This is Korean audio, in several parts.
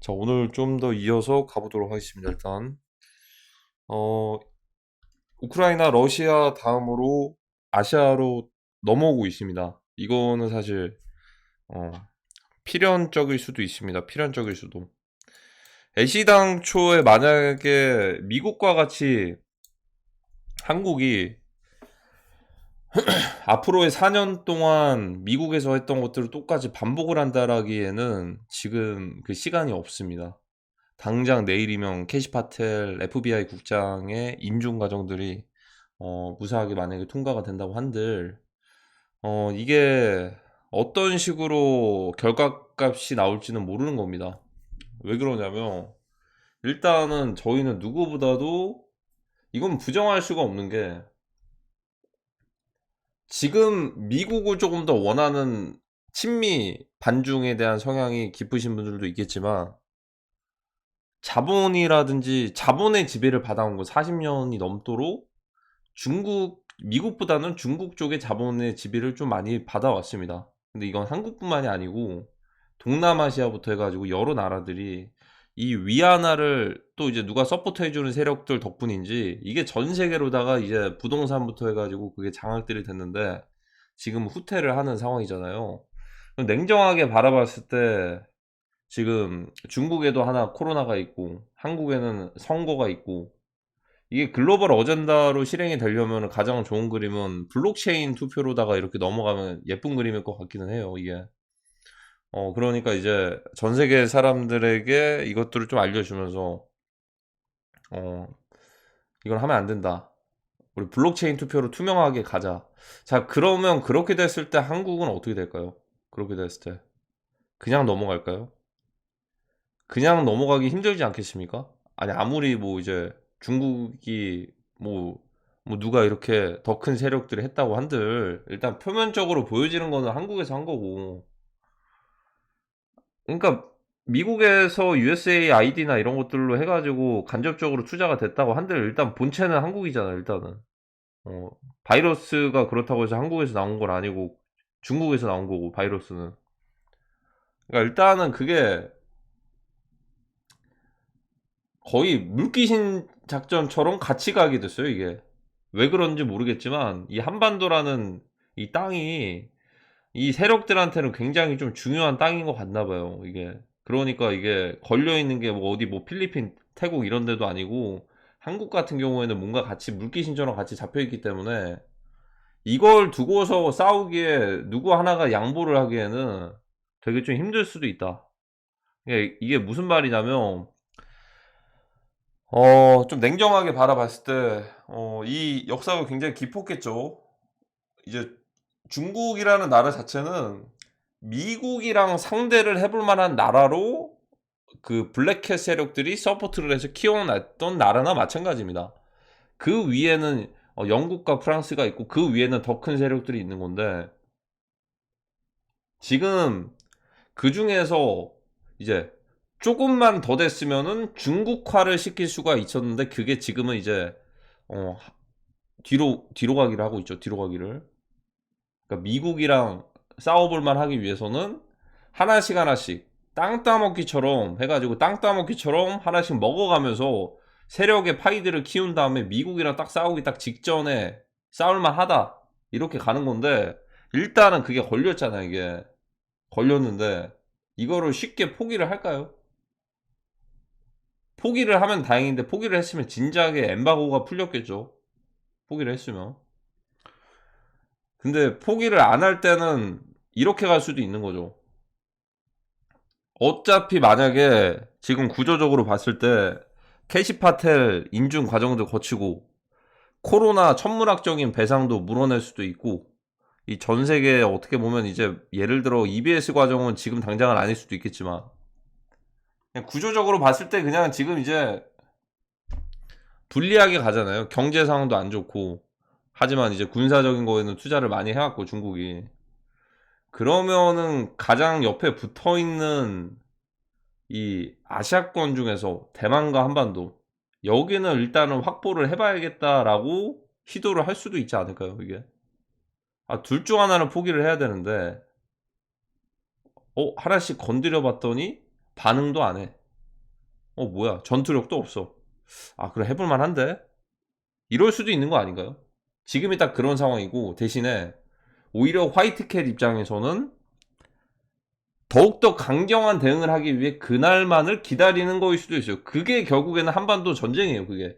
자, 오늘 좀 더 이어서 가보도록 하겠습니다. 일단, 어, 우크라이나, 러시아 다음으로 아시아로 넘어오고 있습니다. 이거는 사실, 어, 필연적일 수도 있습니다. 필연적일 수도. 애시당초에 만약에 미국과 같이 한국이 앞으로의 4년 동안 미국에서 했던 것들을 똑같이 반복을 한다라기에는 지금 그 시간이 없습니다. 당장 내일이면 캐시 파텔 FBI 국장의 인준 과정들이 무사하게 만약에 통과가 된다고 한들 이게 어떤 식으로 결과값이 나올지는 모르는 겁니다. 왜 그러냐면 일단은 저희는 누구보다도 이건 부정할 수가 없는 게 지금 미국을 조금 더 원하는 친미 반중에 대한 성향이 깊으신 분들도 있겠지만 자본이라든지 자본의 지배를 받아온 거 40년이 넘도록 미국보다는 중국 쪽의 자본의 지배를 좀 많이 받아왔습니다. 근데 이건 한국뿐만이 아니고 동남아시아부터 해가지고 여러 나라들이 이 위안화를 또 이제 누가 서포트 해주는 세력들 덕분인지 이게 전 세계로다가 이제 부동산부터 해가지고 그게 장악들이 됐는데 지금 후퇴를 하는 상황이잖아요. 냉정하게 바라봤을 때 지금 중국에도 하나 코로나가 있고 한국에는 선거가 있고 이게 글로벌 어젠다로 실행이 되려면 가장 좋은 그림은 블록체인 투표로다가 이렇게 넘어가면 예쁜 그림일 것 같기는 해요, 이게. 그러니까 이제 전 세계 사람들에게 이것들을 좀 알려주면서, 어, 이건 하면 안 된다. 우리 블록체인 투표로 투명하게 가자. 자, 그러면 그렇게 됐을 때 한국은 어떻게 될까요? 그렇게 됐을 때. 그냥 넘어갈까요? 그냥 넘어가기 힘들지 않겠습니까? 아니, 아무리 뭐 이제 중국이 뭐, 뭐 누가 이렇게 더 큰 세력들이 했다고 한들, 일단 표면적으로 보여지는 거는 한국에서 한 거고. 그러니까 미국에서 USA ID나 이런 것들로 해가지고 간접적으로 투자가 됐다고 한들, 일단 본체는 한국이잖아요, 일단은. 어, 바이러스가 그렇다고 해서 한국에서 나온 건 아니고, 중국에서 나온 거고, 바이러스는. 그러니까 일단은 그게 거의 물귀신 작전처럼 같이 가게 됐어요, 이게. 왜 그런지 모르겠지만, 이 한반도라는 이 땅이 이 세력들한테는 굉장히 좀 중요한 땅인 것 같나 봐요, 이게. 그러니까 이게 걸려있는 게 뭐 어디 뭐 필리핀, 태국 이런 데도 아니고, 한국 같은 경우에는 뭔가 같이 물귀신처럼 같이 잡혀있기 때문에, 이걸 두고서 싸우기에 누구 하나가 양보를 하기에는 되게 좀 힘들 수도 있다. 이게 무슨 말이냐면, 좀 냉정하게 바라봤을 때, 이 역사가 굉장히 깊었겠죠. 이제 중국이라는 나라 자체는 미국이랑 상대를 해볼 만한 나라로 그 블랙캣 세력들이 서포트를 해서 키워놨던 나라나 마찬가지입니다. 그 위에는 영국과 프랑스가 있고 그 위에는 더 큰 세력들이 있는 건데 지금 그 중에서 이제 조금만 더 됐으면은 중국화를 시킬 수가 있었는데 그게 지금은 이제 어, 뒤로 가기를 하고 있죠. 뒤로 가기를. 그러니까 미국이랑 싸워볼만 하기 위해서는 하나씩 하나씩 땅 따먹기처럼 해가지고 땅 따먹기처럼 하나씩 먹어가면서 세력의 파이들을 키운 다음에 미국이랑 딱 싸우기 딱 직전에 싸울만 하다 이렇게 가는 건데 일단은 그게 걸렸잖아. 이게 걸렸는데 이거를 쉽게 포기를 할까요? 포기를 하면 다행인데 포기를 했으면 진작에 엠바고가 풀렸겠죠. 포기를 했으면. 근데 포기를 안 할 때는 이렇게 갈 수도 있는 거죠. 어차피 만약에 지금 구조적으로 봤을 때 캐시파텔 인준 과정도 거치고 코로나 천문학적인 배상도 물어낼 수도 있고 이 전 세계 어떻게 보면 이제 예를 들어 EBS 과정은 지금 당장은 아닐 수도 있겠지만 그냥 구조적으로 봤을 때 그냥 지금 이제 불리하게 가잖아요. 경제 상황도 안 좋고 하지만 이제 군사적인 거에는 투자를 많이 해왔고 중국이 그러면은 가장 옆에 붙어 있는 이 아시아권 중에서 대만과 한반도 여기는 일단은 확보를 해봐야겠다라고 시도를 할 수도 있지 않을까요? 이게 둘 중 하나는 포기를 해야 되는데 하나씩 건드려 봤더니 반응도 안 해. 뭐야 전투력도 없어. 아 그래 해볼 만한데? 이럴 수도 있는 거 아닌가요? 지금이 딱 그런 상황이고 대신에 오히려 화이트캣 입장에서는 더욱더 강경한 대응을 하기 위해 그날만을 기다리는 거일 수도 있어요. 그게 결국에는 한반도 전쟁이에요, 그게.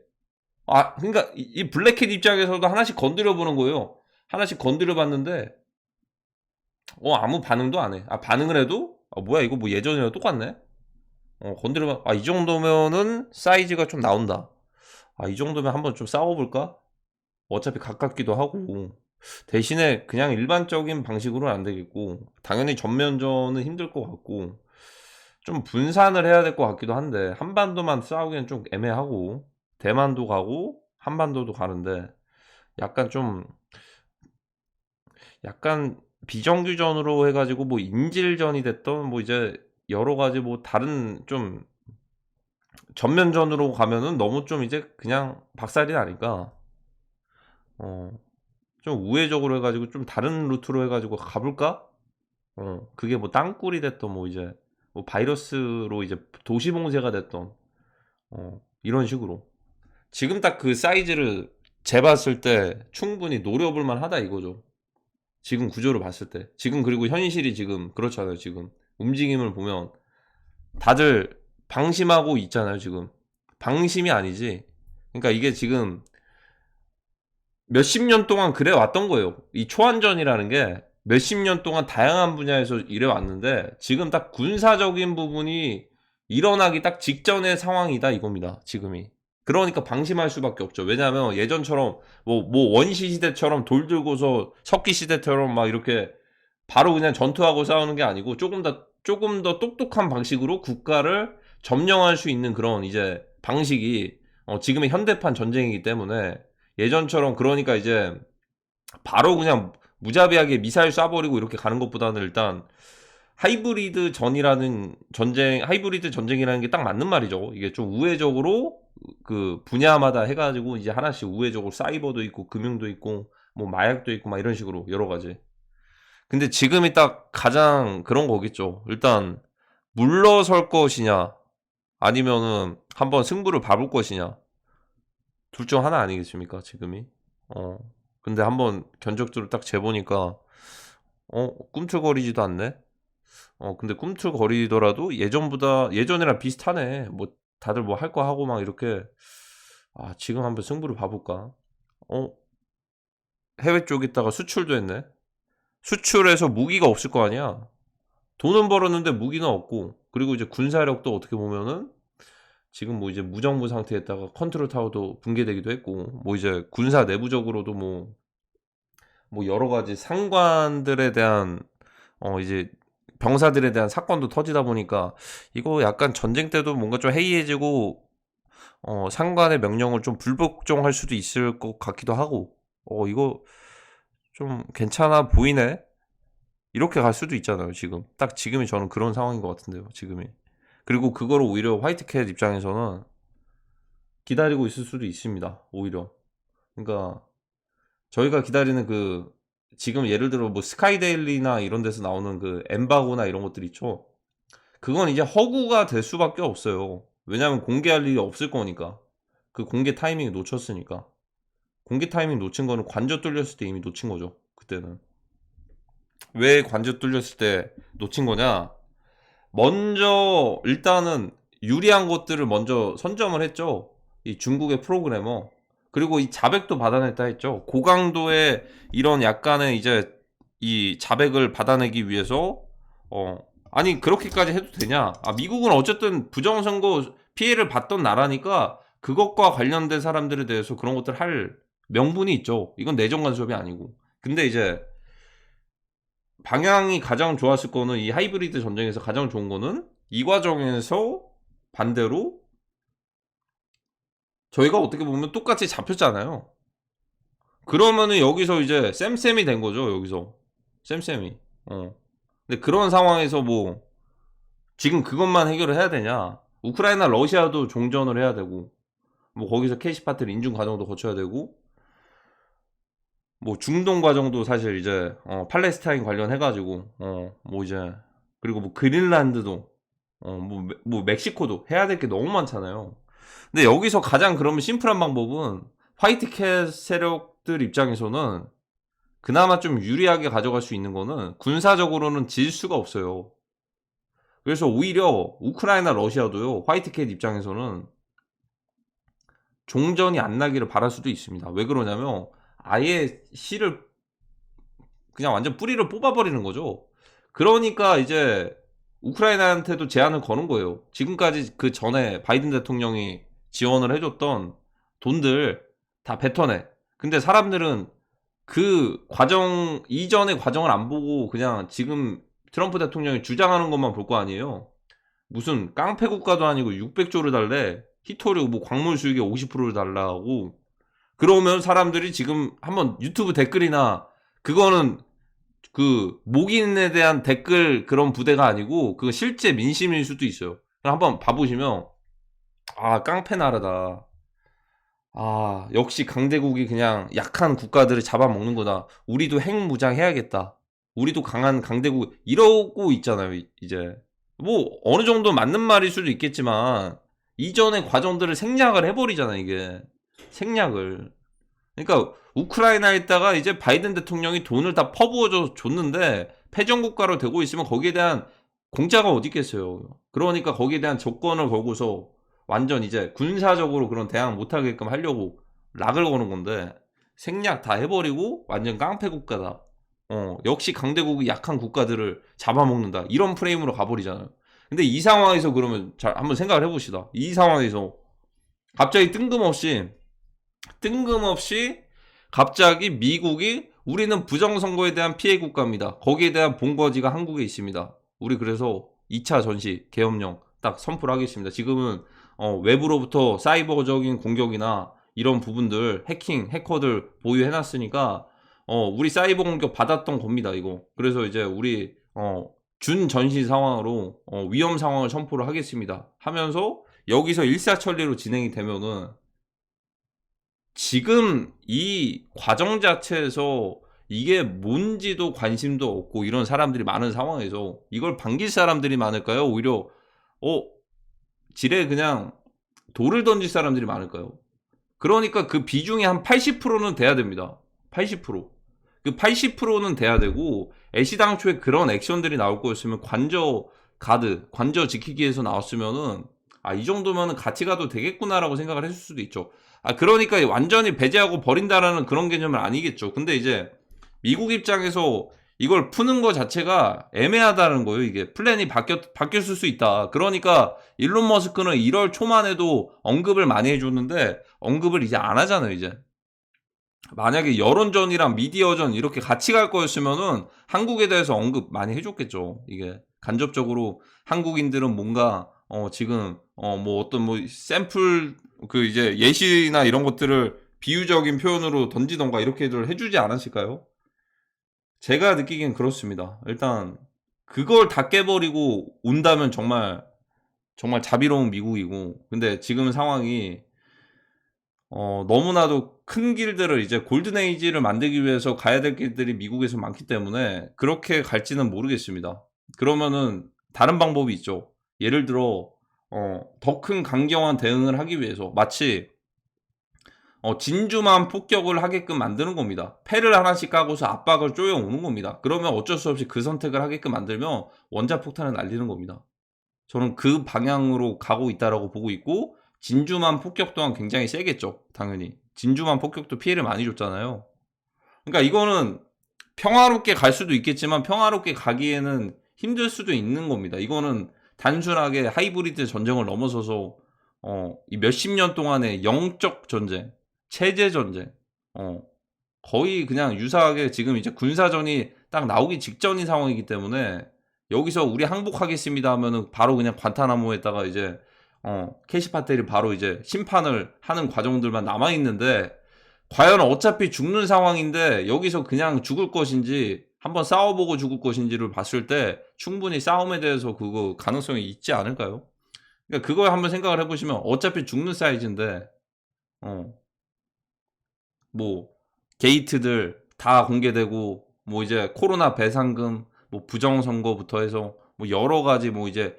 그러니까 이 블랙캣 입장에서도 하나씩 건드려 보는 거예요. 하나씩 건드려 봤는데 아무 반응도 안 해. 반응을 해도 뭐야 이거 뭐 예전이랑 똑같네. 건드려 봐. 이 정도면은 사이즈가 좀 나온다. 이 정도면 한번 좀 싸워볼까? 어차피 가깝기도 하고. 대신에 그냥 일반적인 방식으로는 안 되겠고, 당연히 전면전은 힘들 것 같고, 좀 분산을 해야 될 것 같기도 한데, 한반도만 싸우기엔 좀 애매하고, 대만도 가고, 한반도도 가는데, 약간 좀, 약간 비정규전으로 해가지고, 뭐 인질전이 됐던, 뭐 이제 여러 가지 뭐 다른 좀 전면전으로 가면은 너무 좀 이제 그냥 박살이 나니까, 어, 좀 우회적으로 해가지고 좀 다른 루트로 해가지고 가볼까? 그게 뭐 땅굴이 됐던 뭐 이제 뭐 바이러스로 이제 도시 봉쇄가 됐던 이런 식으로 지금 딱 그 사이즈를 재봤을 때 충분히 노려볼 만하다 이거죠. 지금 구조를 봤을 때 지금 그리고 현실이 지금 그렇잖아요. 지금 움직임을 보면 다들 방심하고 있잖아요. 지금 방심이 아니지. 그러니까 이게 지금 몇십 년 동안 그래 왔던 거예요. 이 초안전이라는 게 몇십 년 동안 다양한 분야에서 이래 왔는데 지금 딱 군사적인 부분이 일어나기 딱 직전의 상황이다 이겁니다. 지금이. 그러니까 방심할 수밖에 없죠. 왜냐하면 예전처럼 뭐 원시 시대처럼 돌 들고서 석기 시대처럼 막 이렇게 바로 그냥 전투하고 싸우는 게 아니고 조금 더 똑똑한 방식으로 국가를 점령할 수 있는 그런 이제 방식이 지금의 현대판 전쟁이기 때문에 예전처럼 그러니까 이제 바로 그냥 무자비하게 미사일 쏴버리고 이렇게 가는 것보다는 일단 하이브리드 전쟁이라는 게 딱 맞는 말이죠. 이게 좀 우회적으로 그 분야마다 해가지고 이제 하나씩 우회적으로 사이버도 있고 금융도 있고 뭐 마약도 있고 막 이런 식으로 여러 가지. 근데 지금이 딱 가장 그런 거겠죠. 일단 물러설 것이냐 아니면은 한번 승부를 봐볼 것이냐 둘 중 하나 아니겠습니까 지금이. 어 근데 한번 견적들을 딱 재보니까 꿈틀거리지도 않네. 근데 꿈틀거리더라도 예전이랑 비슷하네. 뭐 다들 뭐 할 거 하고 막 이렇게. 지금 한번 승부를 봐볼까. 어 해외 쪽에다가 수출도 했네. 수출해서 무기가 없을 거 아니야. 돈은 벌었는데 무기는 없고, 그리고 이제 군사력도 어떻게 보면은 지금 뭐 이제 무정부 상태에다가 컨트롤 타워도 붕괴되기도 했고, 뭐 이제 군사 내부적으로도 뭐 여러 가지 상관들에 대한 이제 병사들에 대한 사건도 터지다 보니까 이거 약간 전쟁 때도 뭔가 좀 해이해지고 상관의 명령을 좀 불복종할 수도 있을 것 같기도 하고 이거 좀 괜찮아 보이네. 이렇게 갈 수도 있잖아요. 지금 딱 지금이 저는 그런 상황인 것 같은데요. 지금이. 그리고 그거를 오히려 화이트캣 입장에서는 기다리고 있을 수도 있습니다. 오히려. 그러니까 저희가 기다리는 그 지금 예를 들어 뭐 스카이데일리나 이런 데서 나오는 그 엠바고나 이런 것들 있죠. 그건 이제 허구가 될 수밖에 없어요. 왜냐하면 공개할 일이 없을 거니까. 그 공개 타이밍 놓쳤으니까. 공개 타이밍 놓친 거는 관저 뚫렸을 때 이미 놓친 거죠. 그때는. 왜 관저 뚫렸을 때 놓친 거냐? 먼저 일단은 유리한 것들을 먼저 선점을 했죠. 이 중국의 프로그래머. 그리고 이 자백도 받아냈다 했죠. 고강도의 이런 약간의 이제 이 자백을 받아내기 위해서 아니 그렇게까지 해도 되냐? 미국은 어쨌든 부정선거 피해를 봤던 나라니까 그것과 관련된 사람들에 대해서 그런 것들 할 명분이 있죠. 이건 내정 간섭이 아니고. 근데 이제 방향이 가장 좋았을 거는 이 하이브리드 전쟁에서 가장 좋은 거는 이 과정에서 반대로 저희가 어떻게 보면 똑같이 잡혔잖아요. 그러면은 여기서 이제 쌤쌤이 된 거죠. 여기서 쌤쌤이. 근데 그런 상황에서 뭐 지금 그것만 해결을 해야 되냐? 우크라이나 러시아도 종전을 해야 되고 뭐 거기서 캐시파트를 인중 과정도 거쳐야 되고 뭐 중동 과정도 사실 이제 팔레스타인 관련해 가지고 뭐 이제 그리고 뭐 그린란드도 뭐 멕시코도 해야 될 게 너무 많잖아요. 근데 여기서 가장 그러면 심플한 방법은 화이트캣 세력들 입장에서는 그나마 좀 유리하게 가져갈 수 있는 거는 군사적으로는 질 수가 없어요. 그래서 오히려 우크라이나 러시아도요, 화이트캣 입장에서는 종전이 안 나기를 바랄 수도 있습니다. 왜 그러냐면 아예 씨를 그냥 완전 뿌리를 뽑아버리는 거죠. 그러니까 이제 우크라이나한테도 제안을 거는 거예요. 지금까지 그 전에 바이든 대통령이 지원을 해줬던 돈들 다 뱉어내. 근데 사람들은 그 과정 이전의 과정을 안 보고 그냥 지금 트럼프 대통령이 주장하는 것만 볼 거 아니에요. 무슨 깡패 국가도 아니고 600조를 달래. 히토리 뭐 광물 수익의 50%를 달라고. 그러면 사람들이 지금 한번 유튜브 댓글이나 그거는 그 목인에 대한 댓글 그런 부대가 아니고 그 실제 민심일 수도 있어요. 한번 봐보시면 아 깡패 나라다. 아 역시 강대국이 그냥 약한 국가들을 잡아먹는 거다. 우리도 핵무장 해야겠다. 우리도 강한 강대국 이러고 있잖아요. 이제 뭐 어느 정도 맞는 말일 수도 있겠지만 이전의 과정들을 생략을 해버리잖아 이게 생략을. 그러니까 우크라이나에 있다가 이제 바이든 대통령이 돈을 다 퍼부어 줬는데 패전국가로 되고 있으면 거기에 대한 공짜가 어디 있겠어요. 그러니까 거기에 대한 조건을 걸고서 완전 이제 군사적으로 그런 대항 못하게끔 하려고 락을 거는 건데 생략 다 해버리고 완전 깡패 국가다. 역시 강대국이 약한 국가들을 잡아먹는다. 이런 프레임으로 가버리잖아요. 근데 이 상황에서 그러면 잘 한번 생각을 해봅시다. 이 상황에서 갑자기 뜬금없이 갑자기 미국이 우리는 부정선거에 대한 피해 국가입니다. 거기에 대한 본거지가 한국에 있습니다. 우리 그래서 2차 전시 계엄령 딱 선포를 하겠습니다. 지금은 외부로부터 사이버적인 공격이나 이런 부분들 해킹, 해커들 보유해놨으니까 우리 사이버 공격 받았던 겁니다. 이거. 그래서 이제 우리 준 전시 상황으로 위험 상황을 선포를 하겠습니다. 하면서 여기서 일사천리로 진행이 되면은 지금 이 과정 자체에서 이게 뭔지도 관심도 없고 이런 사람들이 많은 상황에서 이걸 반길 사람들이 많을까요? 오히려 지레 그냥 돌을 던질 사람들이 많을까요? 그러니까 그 비중이 한 80%는 돼야 됩니다. 80%. 그 80%는 돼야 되고 애시당초에 그런 액션들이 나올 거였으면 관저 지키기에서 나왔으면은 이 정도면은 같이 가도 되겠구나라고 생각을 했을 수도 있죠. 그러니까 완전히 배제하고 버린다라는 그런 개념은 아니겠죠. 근데 이제 미국 입장에서 이걸 푸는 거 자체가 애매하다는 거예요. 이게 플랜이 바뀌었을 수 있다. 그러니까 일론 머스크는 1월 초만 해도 언급을 많이 해줬는데 언급을 이제 안 하잖아요. 이제 만약에 여론전이랑 미디어전 이렇게 같이 갈 거였으면은 한국에 대해서 언급 많이 해줬겠죠. 이게 간접적으로 한국인들은 뭔가 지금 뭐 어떤 뭐 샘플 그 이제 예시나 이런 것들을 비유적인 표현으로 던지던가 이렇게들 해주지 않았을까요? 제가 느끼기엔 그렇습니다. 일단 그걸 다 깨버리고 온다면 정말 정말 자비로운 미국이고, 근데 지금 상황이 너무나도 큰 길들을 이제 골든에이지를 만들기 위해서 가야 될 길들이 미국에서 많기 때문에 그렇게 갈지는 모르겠습니다. 그러면은 다른 방법이 있죠. 예를 들어 더 큰 강경한 대응을 하기 위해서 마치 진주만 폭격을 하게끔 만드는 겁니다. 패를 하나씩 까고서 압박을 쪼여오는 겁니다. 그러면 어쩔 수 없이 그 선택을 하게끔 만들면 원자폭탄을 날리는 겁니다. 저는 그 방향으로 가고 있다라고 보고 있고, 진주만 폭격 또한 굉장히 세겠죠. 당연히 진주만 폭격도 피해를 많이 줬잖아요. 그러니까 이거는 평화롭게 갈 수도 있겠지만 평화롭게 가기에는 힘들 수도 있는 겁니다. 이거는 단순하게 하이브리드 전쟁을 넘어서서 이 몇십 년 동안의 영적 전쟁, 체제 전쟁, 거의 그냥 유사하게 지금 이제 군사전이 딱 나오기 직전인 상황이기 때문에 여기서 우리 항복하겠습니다 하면은 바로 그냥 관타나모에다가 이제 캐시파텔이 바로 이제 심판을 하는 과정들만 남아 있는데, 과연 어차피 죽는 상황인데 여기서 그냥 죽을 것인지 한번 싸워보고 죽을 것인지를 봤을 때 충분히 싸움에 대해서 그거 가능성이 있지 않을까요? 그러니까 그걸 한번 생각을 해보시면 어차피 죽는 사이즈인데 뭐 게이트들 다 공개되고 뭐 이제 코로나 배상금 뭐 부정선거부터 해서 뭐 여러 가지 뭐 이제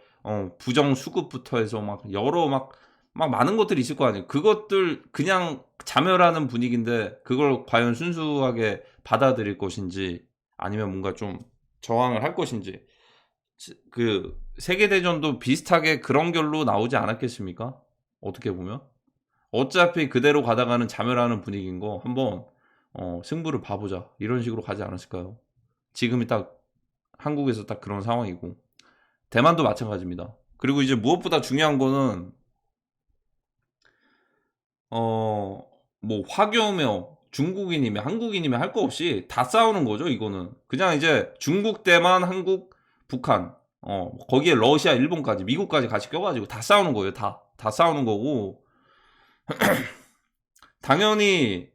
부정 수급부터 해서 막 여러 막 많은 것들이 있을 거 아니에요. 그것들 그냥 자멸하는 분위기인데 그걸 과연 순수하게 받아들일 것인지 아니면 뭔가 좀 저항을 할 것인지. 그 세계대전도 비슷하게 그런 결로 나오지 않았겠습니까? 어떻게 보면 어차피 그대로 가다가는 자멸하는 분위기인 거 한번 승부를 봐보자 이런 식으로 가지 않았을까요? 지금이 딱 한국에서 딱 그런 상황이고 대만도 마찬가지입니다. 그리고 이제 무엇보다 중요한 거는 뭐 화교며 중국인이며 한국인이며 할 거 없이 다 싸우는 거죠. 이거는 그냥 이제 중국, 대만, 한국, 북한 거기에 러시아, 일본까지 미국까지 같이 껴가지고 다 싸우는 거예요. 다 싸우는 거고 당연히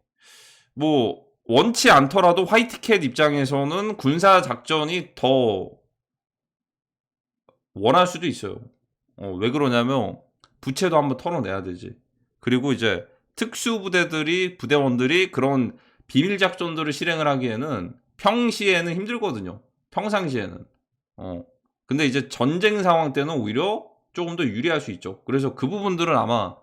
뭐 원치 않더라도 화이트캣 입장에서는 군사 작전이 더 원할 수도 있어요. 왜 그러냐면 부채도 한번 털어내야 되지. 그리고 이제 특수부대들이 부대원들이 그런 비밀 작전들을 실행을 하기에는 평시에는 힘들거든요. 평상시에는. 근데 이제 전쟁 상황 때는 오히려 조금 더 유리할 수 있죠. 그래서 그 부분들은 아마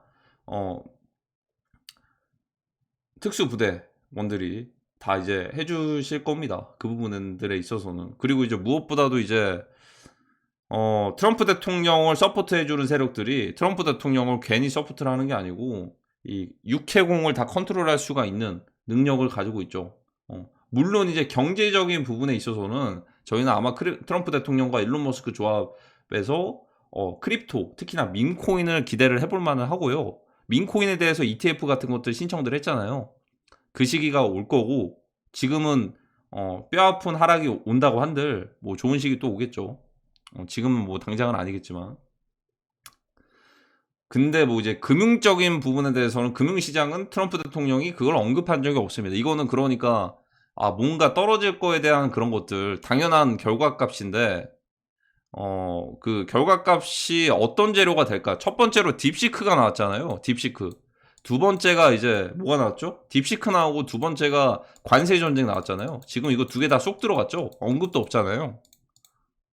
특수부대원들이 다 이제 해주실 겁니다. 그 부분들에 있어서는. 그리고 이제 무엇보다도 이제 트럼프 대통령을 서포트해주는 세력들이 트럼프 대통령을 괜히 서포트를 하는 게 아니고 이 육해공을 다 컨트롤할 수가 있는 능력을 가지고 있죠. 물론 이제 경제적인 부분에 있어서는 저희는 아마 트럼프 대통령과 일론 머스크 조합에서 크립토 특히나 민코인을 기대를 해볼 만은 하고요. 민코인에 대해서 ETF 같은 것들 신청들 했잖아요. 그 시기가 올 거고 지금은 뼈아픈 하락이 온다고 한들 뭐 좋은 시기 또 오겠죠. 지금은 뭐 당장은 아니겠지만 근데 뭐 이제 금융적인 부분에 대해서는 금융시장은 트럼프 대통령이 그걸 언급한 적이 없습니다. 이거는 그러니까 뭔가 떨어질 거에 대한 그런 것들 당연한 결과값인데 그 결과값이 어떤 재료가 될까? 첫 번째로 딥시크가 나왔잖아요. 딥시크. 두 번째가 이제 뭐가 나왔죠? 딥시크 나오고 두 번째가 관세 전쟁 나왔잖아요. 지금 이거 두 개 다 쏙 들어갔죠? 언급도 없잖아요.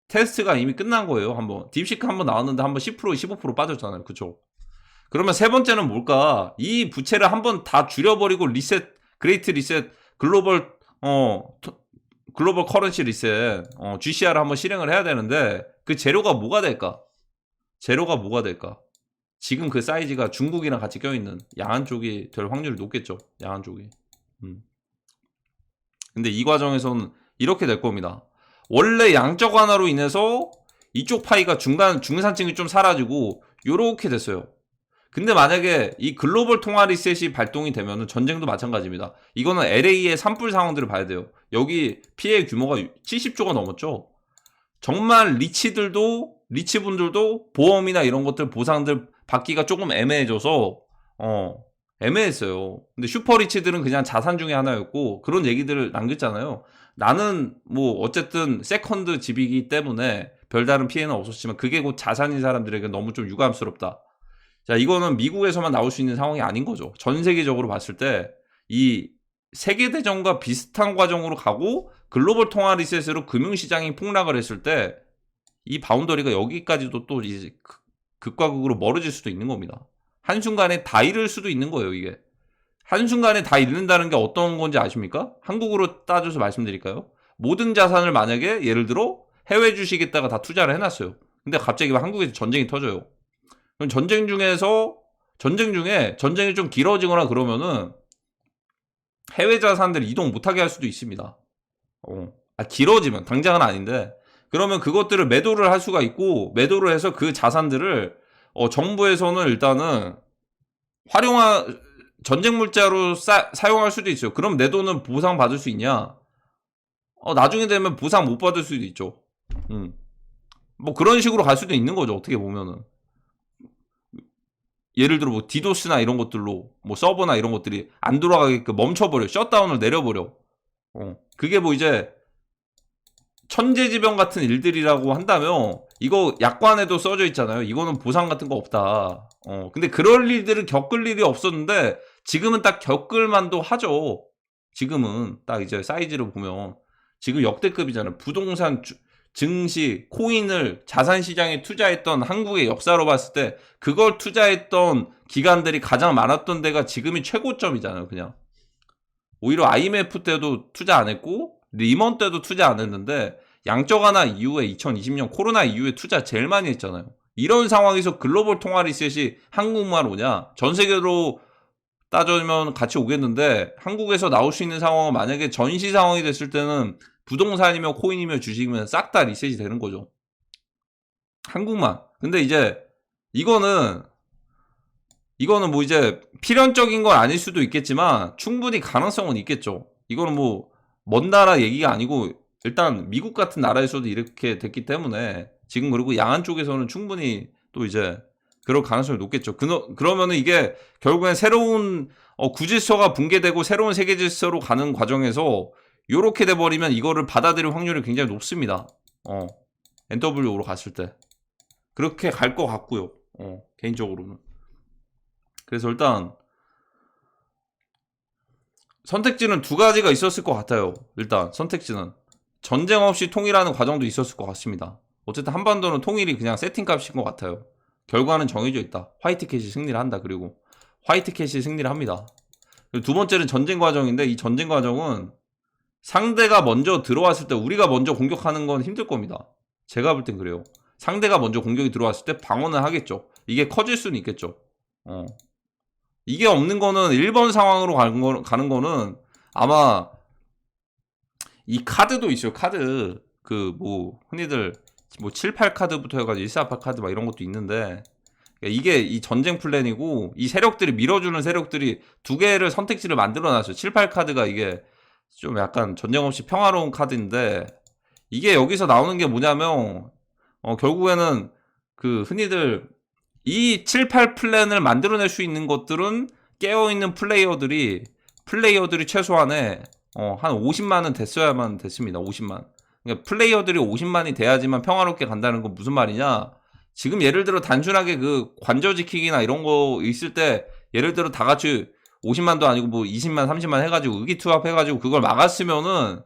테스트가 이미 끝난 거예요. 한번 딥시크 한번 나왔는데 한번 10% 15% 빠졌잖아요. 그쵸? 그러면 세 번째는 뭘까? 이 부채를 한번 다 줄여버리고 리셋, 그레이트 리셋, 글로벌 커런시 리셋, GCR을 한번 실행을 해야 되는데 그 재료가 뭐가 될까? 재료가 뭐가 될까? 지금 그 사이즈가 중국이랑 같이 껴있는 양안 쪽이 될 확률이 높겠죠. 양안 쪽이. 근데 이 과정에서는 이렇게 될 겁니다. 원래 양적 완화로 인해서 이쪽 파이가 중산층이 좀 사라지고 요렇게 됐어요. 근데 만약에 이 글로벌 통화 리셋이 발동이 되면 전쟁도 마찬가지입니다. 이거는 LA의 산불 상황들을 봐야 돼요. 여기 피해 규모가 70조가 넘었죠. 정말 리치분들도 보험이나 이런 것들 보상들 받기가 조금 애매해져서 애매했어요. 근데 슈퍼리치들은 그냥 자산 중에 하나였고 그런 얘기들을 남겼잖아요. 나는 뭐 어쨌든 세컨드 집이기 때문에 별다른 피해는 없었지만 그게 곧 자산인 사람들에게 너무 좀 유감스럽다. 자, 이거는 미국에서만 나올 수 있는 상황이 아닌 거죠. 전 세계적으로 봤을 때 이 세계대전과 비슷한 과정으로 가고 글로벌 통화 리셋으로 금융시장이 폭락을 했을 때 이 바운더리가 여기까지도 또 이제 극과 극으로 멀어질 수도 있는 겁니다. 한순간에 다 잃을 수도 있는 거예요, 이게. 한순간에 다 잃는다는 게 어떤 건지 아십니까? 한국으로 따져서 말씀드릴까요? 모든 자산을 만약에 예를 들어 해외 주식에다가 다 투자를 해놨어요. 근데 갑자기 한국에서 전쟁이 터져요. 그럼 전쟁 중에 전쟁이 좀 길어지거나 그러면은 해외 자산들을 이동 못하게 할 수도 있습니다. 길어지면 당장은 아닌데 그러면 그것들을 매도를 할 수가 있고 매도를 해서 그 자산들을 정부에서는 일단은 전쟁 물자로 사용할 수도 있어요. 그럼 내 돈은 보상 받을 수 있냐? 나중에 되면 보상 못 받을 수도 있죠. 뭐 그런 식으로 갈 수도 있는 거죠. 어떻게 보면은. 예를 들어 뭐 디도스나 이런 것들로 뭐 서버나 이런 것들이 안 돌아가게끔 멈춰버려. 셧다운을 내려버려. 그게 뭐 이제 천재지변 같은 일들이라고 한다면 이거 약관에도 써져 있잖아요. 이거는 보상 같은 거 없다. 근데 그럴 일들을 겪을 일이 없었는데 지금은 딱 겪을 만도 하죠. 지금은 딱 이제 사이즈를 보면 지금 역대급이잖아요. 부동산 증시, 코인을 자산시장에 투자했던 한국의 역사로 봤을 때 그걸 투자했던 기관들이 가장 많았던 데가 지금이 최고점이잖아요. 그냥 오히려 IMF 때도 투자 안 했고 리먼 때도 투자 안 했는데 양적 완화 이후에 2020년 코로나 이후에 투자 제일 많이 했잖아요. 이런 상황에서 글로벌 통화 리셋이 한국만 오냐? 전 세계로 따져면 같이 오겠는데 한국에서 나올 수 있는 상황은 만약에 전시 상황이 됐을 때는 부동산이며 코인이며 주식이면 싹 다 리셋이 되는 거죠. 한국만. 근데 이제 이거는 뭐 이제 필연적인 건 아닐 수도 있겠지만 충분히 가능성은 있겠죠. 이거는 뭐 먼 나라 얘기가 아니고 일단 미국 같은 나라에서도 이렇게 됐기 때문에 지금 그리고 양안 쪽에서는 충분히 또 이제 그럴 가능성이 높겠죠. 그러면은 이게 결국엔 새로운 구질서가 붕괴되고 새로운 세계 질서로 가는 과정에서 요렇게 돼버리면 이거를 받아들일 확률이 굉장히 높습니다. NWO로 갔을 때 그렇게 갈 것 같고요. 개인적으로는. 그래서 일단 선택지는 두 가지가 있었을 것 같아요. 일단 선택지는 전쟁 없이 통일하는 과정도 있었을 것 같습니다. 어쨌든 한반도는 통일이 그냥 세팅값인 것 같아요. 결과는 정해져 있다. 화이트캣이 승리를 한다. 그리고 화이트캣이 승리를 합니다. 그리고 두 번째는 전쟁 과정인데 이 전쟁 과정은 상대가 먼저 들어왔을 때 우리가 먼저 공격하는 건 힘들 겁니다. 제가 볼 땐 그래요. 상대가 먼저 공격이 들어왔을 때 방어는 하겠죠. 이게 커질 수는 있겠죠. 이게 없는 거는 1번 상황으로 가는 거는 아마 이 카드도 있어요. 카드 그 뭐 흔히들 뭐 7, 8카드부터 해가지고 148 카드 막 이런 것도 있는데 이게 이 전쟁 플랜이고 이 세력들이 밀어주는 세력들이 두 개를 선택지를 만들어놨어요. 7, 8카드가 이게 좀 약간 전쟁 없이 평화로운 카드인데 이게 여기서 나오는 게 뭐냐면 결국에는 그 흔히들 이 7, 8 플랜을 만들어낼 수 있는 것들은 깨어있는 플레이어들이 최소한에 한 50만은 됐어야만 됐습니다. 50만. 그러니까 플레이어들이 50만이 돼야지만 평화롭게 간다는 건 무슨 말이냐? 지금 예를 들어 단순하게 그 관저 지키기나 이런 거 있을 때 예를 들어 다 같이 50만도 아니고 뭐 20만, 30만 해가지고 의기투합 해가지고 그걸 막았으면은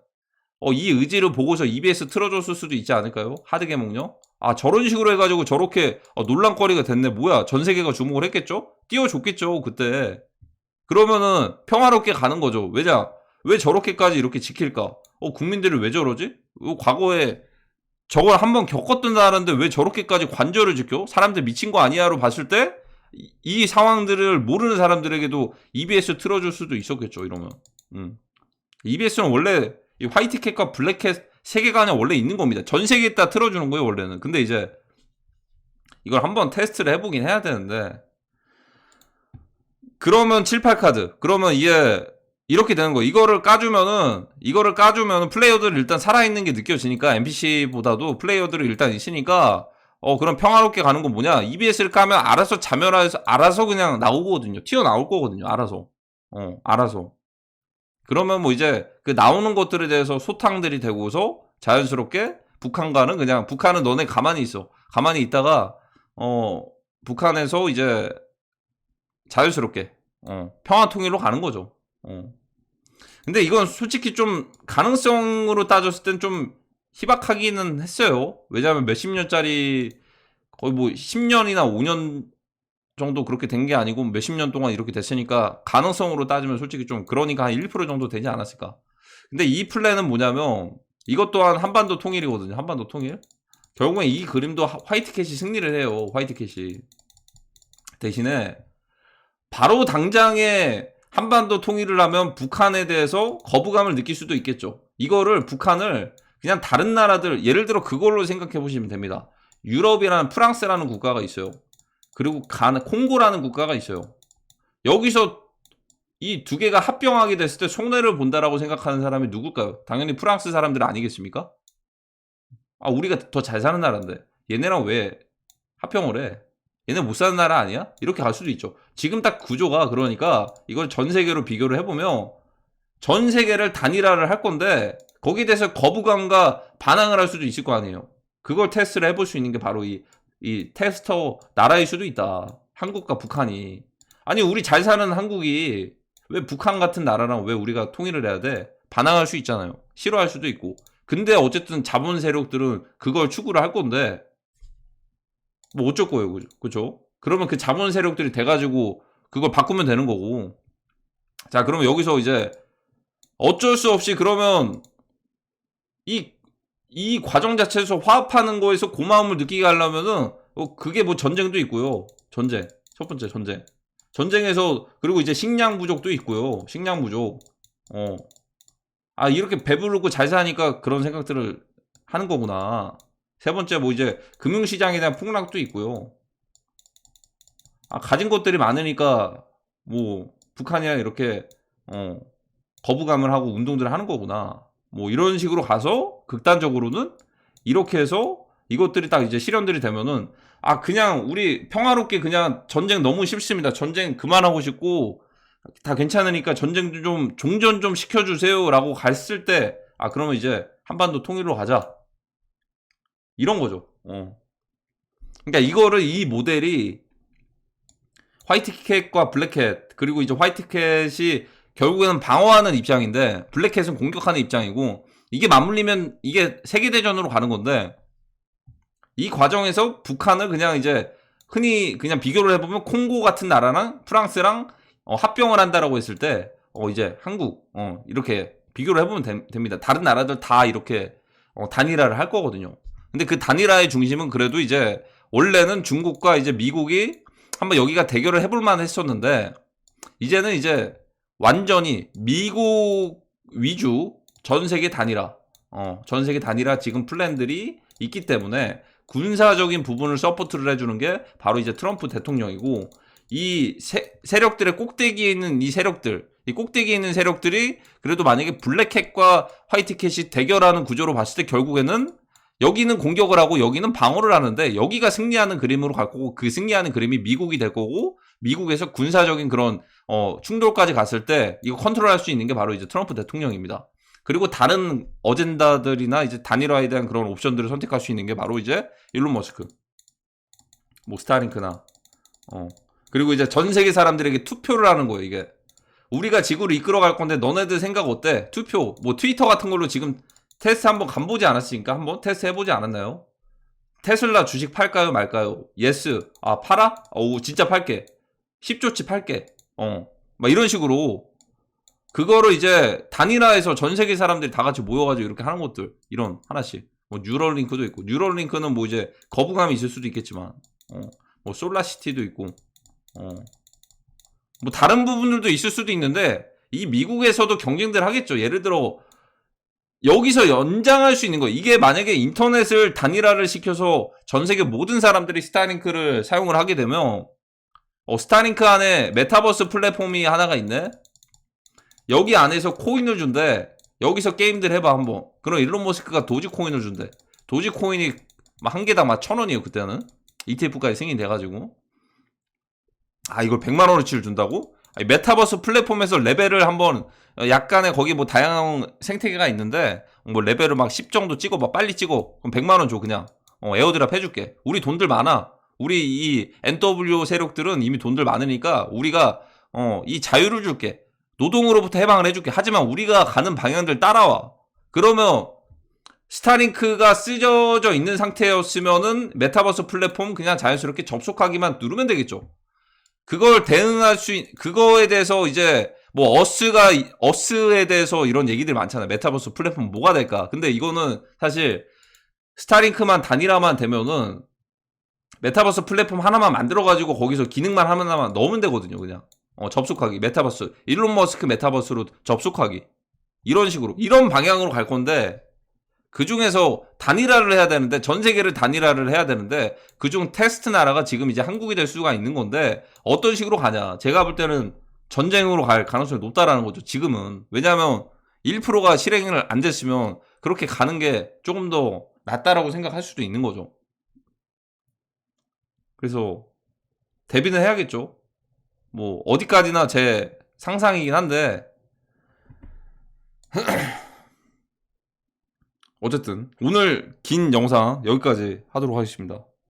이 의지를 보고서 EBS 틀어줬을 수도 있지 않을까요? 하드개몽요? 저런 식으로 해가지고 저렇게 논란거리가 됐네. 뭐야? 전 세계가 주목을 했겠죠? 띄워줬겠죠, 그때. 그러면은 평화롭게 가는 거죠. 왜냐? 왜 저렇게까지 이렇게 지킬까? 국민들이 왜 저러지? 과거에 저걸 한번 겪었던다는데 왜 저렇게까지 관절을 지켜? 사람들 미친 거 아니야로 봤을 때 이 상황들을 모르는 사람들에게도 EBS 틀어줄 수도 있었겠죠, 이러면. EBS는 원래 이 화이트캣과 블랙캣 세계관에 원래 있는 겁니다. 전 세계에 다 틀어주는 거예요, 원래는. 근데 이제 이걸 한번 테스트를 해보긴 해야 되는데 그러면 7, 8카드. 그러면 이게 이렇게 되는 거예요. 이거를 까주면은 플레이어들이 일단 살아있는 게 느껴지니까 NPC보다도 플레이어들이 일단 있으니까 그럼 평화롭게 가는 건 뭐냐? EBS를 까면 알아서 자멸해서 알아서 그냥 나오거든요. 튀어나올 거거든요. 알아서. 알아서. 그러면 뭐 이제 그 나오는 것들에 대해서 소탕들이 되고서 자연스럽게 북한과는 그냥 북한은 너네 가만히 있어. 가만히 있다가 북한에서 이제 자연스럽게 평화 통일로 가는 거죠. 근데 이건 솔직히 좀 가능성으로 따졌을 땐 좀 희박하기는 했어요. 왜냐하면 몇십 년짜리 거의 뭐 10년이나 5년 정도 그렇게 된 게 아니고 몇십 년 동안 이렇게 됐으니까 가능성으로 따지면 솔직히 좀 그러니까 한 1% 정도 되지 않았을까. 근데 이 플랜은 뭐냐면 이것 또한 한반도 통일이거든요. 한반도 통일. 결국엔 이 그림도 화이트캣이 승리를 해요. 화이트캣이. 대신에 바로 당장에 한반도 통일을 하면 북한에 대해서 거부감을 느낄 수도 있겠죠. 이거를 북한을 그냥 다른 나라들 예를 들어 그걸로 생각해 보시면 됩니다. 유럽이라는 프랑스라는 국가가 있어요. 그리고 콩고라는 국가가 있어요. 여기서 이 두 개가 합병하게 됐을 때 손해를 본다라고 생각하는 사람이 누굴까요? 당연히 프랑스 사람들 아니겠습니까? 우리가 더 잘 사는 나라인데 얘네랑 왜 합병을 해? 얘네 못 사는 나라 아니야? 이렇게 갈 수도 있죠. 지금 딱 구조가 그러니까 이걸 전 세계로 비교를 해보면 전 세계를 단일화를 할 건데 거기에 대해서 거부감과 반항을 할 수도 있을 거 아니에요. 그걸 테스트를 해볼 수 있는 게 바로 이 테스터 나라일 수도 있다. 한국과 북한이. 아니 우리 잘 사는 한국이 왜 북한 같은 나라랑 왜 우리가 통일을 해야 돼? 반항할 수 있잖아요. 싫어할 수도 있고. 근데 어쨌든 자본 세력들은 그걸 추구를 할 건데 뭐 어쩔 거예요, 그죠? 그러면 그 자본 세력들이 돼가지고 그걸 바꾸면 되는 거고. 자, 그러면 여기서 이제 어쩔 수 없이 그러면 이 과정 자체에서 화합하는 거에서 고마움을 느끼게 하려면은 그게 뭐 전쟁도 있고요. 전쟁. 첫 번째 전쟁. 전쟁에서 그리고 이제 식량 부족도 있고요. 식량 부족. 이렇게 배부르고 잘 사니까 그런 생각들을 하는 거구나. 세 번째 뭐 이제 금융시장에 대한 폭락도 있고요. 가진 것들이 많으니까 뭐 북한이랑 이렇게 거부감을 하고 운동들을 하는 거구나. 뭐 이런 식으로 가서 극단적으로는 이렇게 해서 이것들이 딱 이제 실현들이 되면은 그냥 우리 평화롭게 그냥 전쟁 너무 싫습니다. 전쟁 그만하고 싶고 다 괜찮으니까 전쟁 좀 종전 좀 시켜주세요라고 갔을 때 그러면 이제 한반도 통일로 가자. 이런 거죠. 그러니까 이거를 이 모델이 화이트캣과 블랙캣 그리고 이제 화이트캣이 결국에는 방어하는 입장인데 블랙캣은 공격하는 입장이고 이게 맞물리면 이게 세계대전으로 가는 건데 이 과정에서 북한을 그냥 이제 흔히 그냥 비교를 해보면 콩고 같은 나라랑 프랑스랑 합병을 한다라고 했을 때 이제 한국 이렇게 비교를 해보면 됩니다. 다른 나라들 다 이렇게 단일화를 할 거거든요. 근데 그 단일화의 중심은 그래도 이제 원래는 중국과 이제 미국이 한번 여기가 대결을 해볼 만 했었는데 이제는 이제 완전히 미국 위주 전 세계 단일화 전 세계 단일화 지금 플랜들이 있기 때문에 군사적인 부분을 서포트를 해주는 게 바로 이제 트럼프 대통령이고 이 세력들의 꼭대기에 있는 이 세력들 이 꼭대기에 있는 세력들이 그래도 만약에 블랙캣과 화이트캣이 대결하는 구조로 봤을 때 결국에는 여기는 공격을 하고 여기는 방어를 하는데 여기가 승리하는 그림으로 갈 거고 그 승리하는 그림이 미국이 될 거고 미국에서 군사적인 그런 충돌까지 갔을 때 이거 컨트롤할 수 있는 게 바로 이제 트럼프 대통령입니다. 그리고 다른 어젠다들이나 이제 단일화에 대한 그런 옵션들을 선택할 수 있는 게 바로 이제 일론 머스크, 뭐 스타링크나 그리고 이제 전 세계 사람들에게 투표를 하는 거예요. 이게 우리가 지구를 이끌어갈 건데 너네들 생각 어때? 투표 뭐 트위터 같은 걸로 지금 테스트 한번 간보지 않았으니까 한번 테스트 해보지 않았나요? 테슬라 주식 팔까요 말까요? 예스. 팔아? 진짜 팔게. 10조치 팔게. 막 이런 식으로 그거를 이제 단일화해서 전 세계 사람들이 다 같이 모여가지고 이렇게 하는 것들 이런 하나씩 뭐 뉴럴링크도 있고 뉴럴링크는 뭐 이제 거부감이 있을 수도 있겠지만 뭐 솔라시티도 있고 뭐 다른 부분들도 있을 수도 있는데 이 미국에서도 경쟁들 하겠죠. 예를 들어 여기서 연장할 수 있는 거 이게 만약에 인터넷을 단일화를 시켜서 전 세계 모든 사람들이 스타링크를 사용을 하게 되면 스타링크 안에 메타버스 플랫폼이 하나가 있네. 여기 안에서 코인을 준대. 여기서 게임들 해봐 한번. 그럼 일론 머스크가 도지코인을 준대. 도지코인이 한 개당 막 1,000원이에요 그때는. ETF까지 승인돼가지고 이걸 100만원어치를 준다고? 메타버스 플랫폼에서 레벨을 한번 약간의 거기 뭐 다양한 생태계가 있는데 뭐 레벨을 막 10 정도 찍어 봐. 빨리 찍어. 그럼 100만원 줘 그냥. 에어드랍 해줄게. 우리 돈들 많아. 우리 이 NW 세력들은 이미 돈들 많으니까 우리가 이 자유를 줄게. 노동으로부터 해방을 해줄게. 하지만 우리가 가는 방향들 따라와. 그러면 스타링크가 쓰여져 있는 상태였으면은 메타버스 플랫폼 그냥 자연스럽게 접속하기만 누르면 되겠죠. 그걸 대응할 그거에 대해서 이제 뭐 어스에 대해서 이런 얘기들 많잖아요. 메타버스 플랫폼 뭐가 될까? 근데 이거는 사실 스타링크만 단일화만 되면은 메타버스 플랫폼 하나만 만들어가지고 거기서 기능만 하나만 넣으면 되거든요. 그냥 접속하기 메타버스 일론 머스크 메타버스로 접속하기 이런 식으로 이런 방향으로 갈 건데 그 중에서 단일화를 해야 되는데 전 세계를 단일화를 해야 되는데 그중 테스트 나라가 지금 이제 한국이 될 수가 있는 건데 어떤 식으로 가냐 제가 볼 때는 전쟁으로 갈 가능성이 높다라는 거죠 지금은. 왜냐하면 1%가 실행을 안 됐으면 그렇게 가는 게 조금 더 낫다라고 생각할 수도 있는 거죠. 그래서 대비는 해야겠죠. 뭐 어디까지나 제 상상이긴 한데 어쨌든 오늘 긴 영상 여기까지 하도록 하겠습니다.